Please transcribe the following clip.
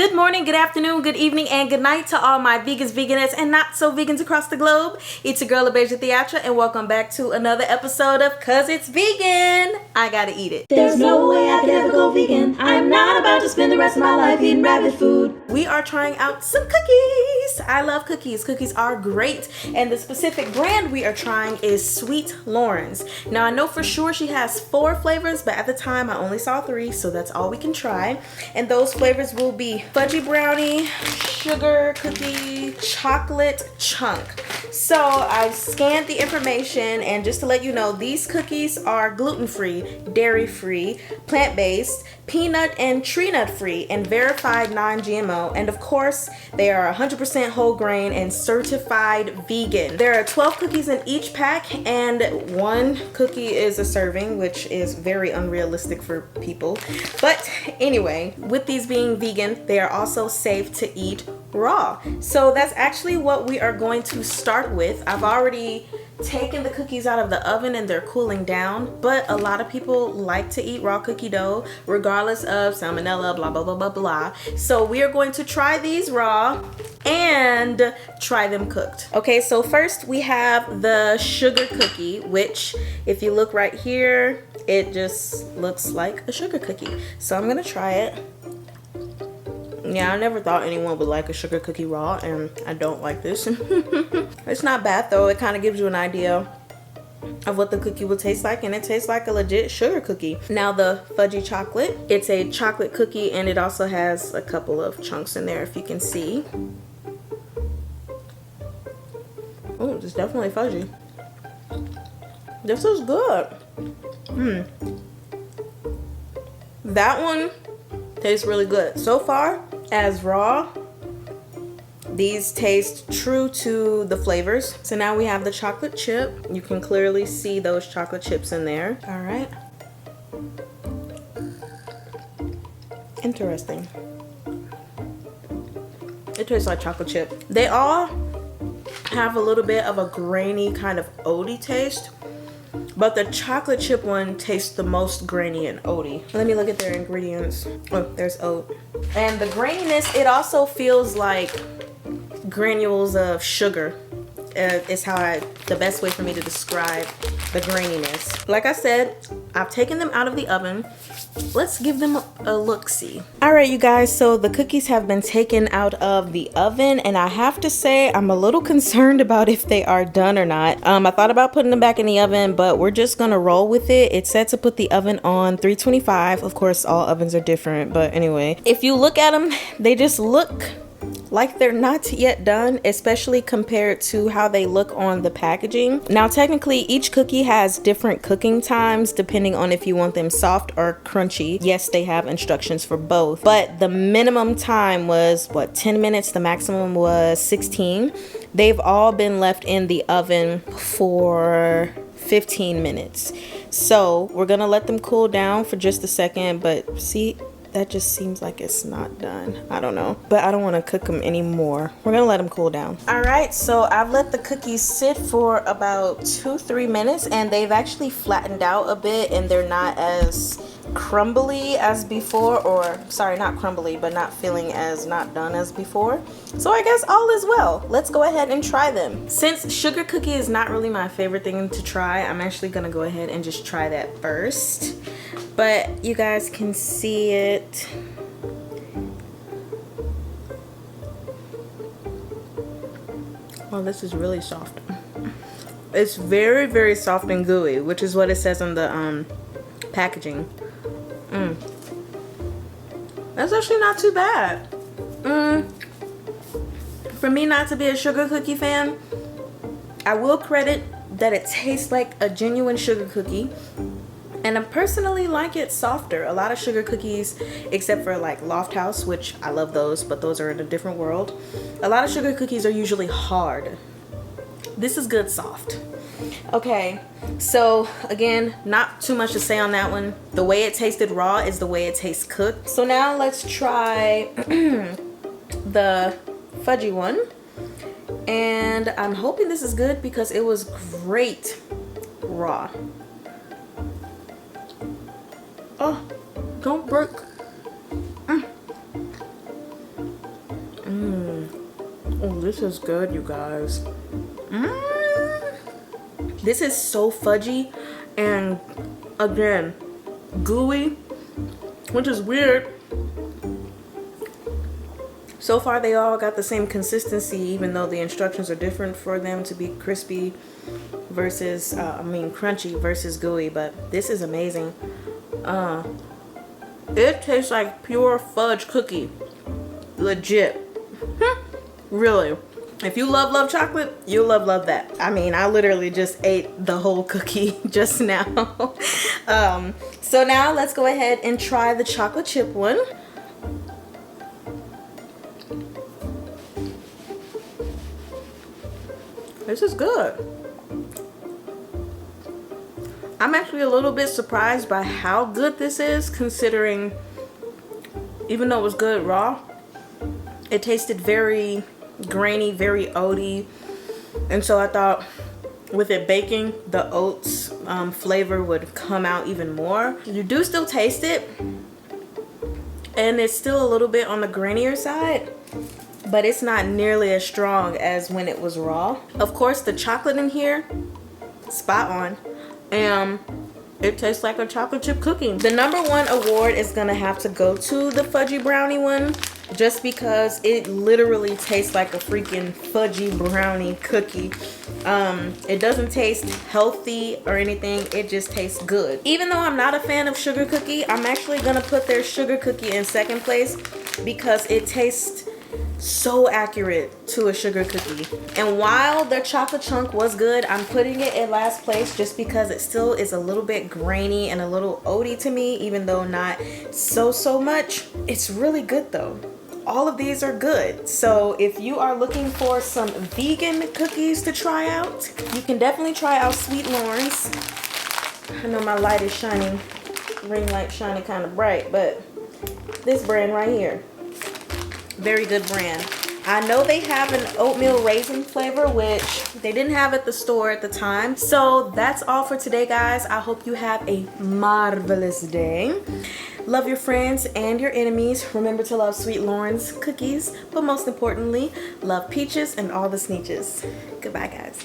Good morning, good afternoon, good evening, and good night to all my vegans, veganettes, and not so vegans across the globe. It's your girl Abeje TheAtre, and welcome back to another episode of Cause It's Vegan. I gotta eat it. There's no way I could ever go vegan. I'm not about to spend the rest of my life eating rabbit food. We are trying out some cookies. I love cookies. Cookies are great. And the specific brand we are trying is Sweet Loren's. Now I know for sure she has 4 flavors, but at the time I only saw 3, so that's all we can try. And those flavors will be fudgy brownie, sugar cookie, chocolate chunk. So I scanned the information, and just to let you know, these cookies are gluten-free, dairy-free, plant-based, peanut and tree nut free, and verified non-GMO, and of course they are 100% whole grain and certified vegan. There are 12 cookies in each pack, and 1 cookie is a serving, which is very unrealistic for people. But anyway, with these being vegan, they are also safe to eat raw. So that's actually what we are going to start with. I've already taken the cookies out of the oven and they're cooling down, but a lot of people like to eat raw cookie dough regardless of salmonella, blah blah blah blah blah. So we are going to try these raw and try them cooked. Okay, so first we have the sugar cookie, which if you look right here, it just looks like a sugar cookie. So I'm gonna try it. Yeah, I never thought anyone would like a sugar cookie raw, and I don't like this. It's not bad though. It kind of gives you an idea of what the cookie will taste like, and it tastes like a legit sugar cookie. Now the Fudgy Chocolate, it's a chocolate cookie, and it also has a couple of chunks in there if you can see. Oh, it's definitely fudgy. This is good. That one tastes really good. So far, as raw, these taste true to the flavors. So now we have the chocolate chip. You can clearly see those chocolate chips in there. All right. Interesting. It tastes like chocolate chip. They all have a little bit of a grainy kind of oaty taste, but the chocolate chip one tastes the most grainy and oaty. Let me look at their ingredients. Oh, there's oat. And the graininess, it also feels like granules of sugar. Is the best way for me to describe the graininess. Like I said, I've taken them out of the oven. Let's give them a look-see. All right, you guys, so the cookies have been taken out of the oven, and I have to say I'm a little concerned about if they are done or not. I thought about putting them back in the oven, but we're just gonna roll with it. It said to put the oven on 325. Of course, all ovens are different, but anyway. If you look at them, they just look like they're not yet done, especially compared to how they look on the packaging. Now technically each cookie has different cooking times depending on if you want them soft or crunchy. Yes, they have instructions for both, but the minimum time was what, 10 minutes? The maximum was 16. They've all been left in the oven for 15 minutes. So we're gonna let them cool down for just a second, but see, that just seems like it's not done. I don't know, but I don't want to cook them anymore. We're gonna let them cool down. All right, so I've let the cookies sit for about 2-3 minutes, and they've actually flattened out a bit, and they're not as crumbly as before, or sorry, not crumbly, but not feeling as not done as before. So I guess all is well. Let's go ahead and try them. Since sugar cookie is not really my favorite thing to try, I'm actually gonna go ahead and just try that first. But you guys can see it. Oh, this is really soft. It's very, very soft and gooey, which is what it says on the packaging. That's actually not too bad. For me not to be a sugar cookie fan, I will credit that it tastes like a genuine sugar cookie. And I personally like it softer. A lot of sugar cookies, except for like Loft House, which I love those, but those are in a different world. A lot of sugar cookies are usually hard. This is good soft. Okay, so again, not too much to say on that one. The way it tasted raw is the way it tastes cooked. So now let's try the fudgy one. And I'm hoping this is good because it was great raw. Oh, don't break. Oh, this is good, you guys. This is so fudgy and, again, gooey, which is weird. So far, they all got the same consistency, even though the instructions are different for them to be crispy versus, crunchy versus gooey. But this is amazing. It tastes like pure fudge cookie. Legit. Really. If you love chocolate, you'll love that. I mean, I literally just ate the whole cookie just now. So now let's go ahead and try the chocolate chip one. This is good. I'm actually a little bit surprised by how good this is, considering even though it was good raw, it tasted very grainy, very oaty, and so I thought with it baking, the oats flavor would come out even more. You do still taste it, and it's still a little bit on the grainier side, but it's not nearly as strong as when it was raw. Of course, the chocolate in here, spot on, and it tastes like a chocolate chip cookie. The #1 award is gonna have to go to the fudgy brownie one, just because it literally tastes like a freaking fudgy brownie cookie. It doesn't taste healthy or anything, it just tastes good. Even though I'm not a fan of sugar cookie, I'm actually gonna put their sugar cookie in second place because it tastes so accurate to a sugar cookie. And while their chocolate chunk was good, I'm putting it in last place just because it still is a little bit grainy and a little oaty to me, even though not so much. It's really good though. All of these are good. So if you are looking for some vegan cookies to try out, you can definitely try out Sweet Loren's. I know my light is shining, ring light shining kind of bright, but this brand right here, very good brand. I know they have an oatmeal raisin flavor, which they didn't have at the store at the time. So that's all for today, guys. I hope you have a marvelous day. Love your friends and your enemies. Remember to love Sweet Loren's cookies, but most importantly, love Peaches and all the Sneeches. Goodbye, guys.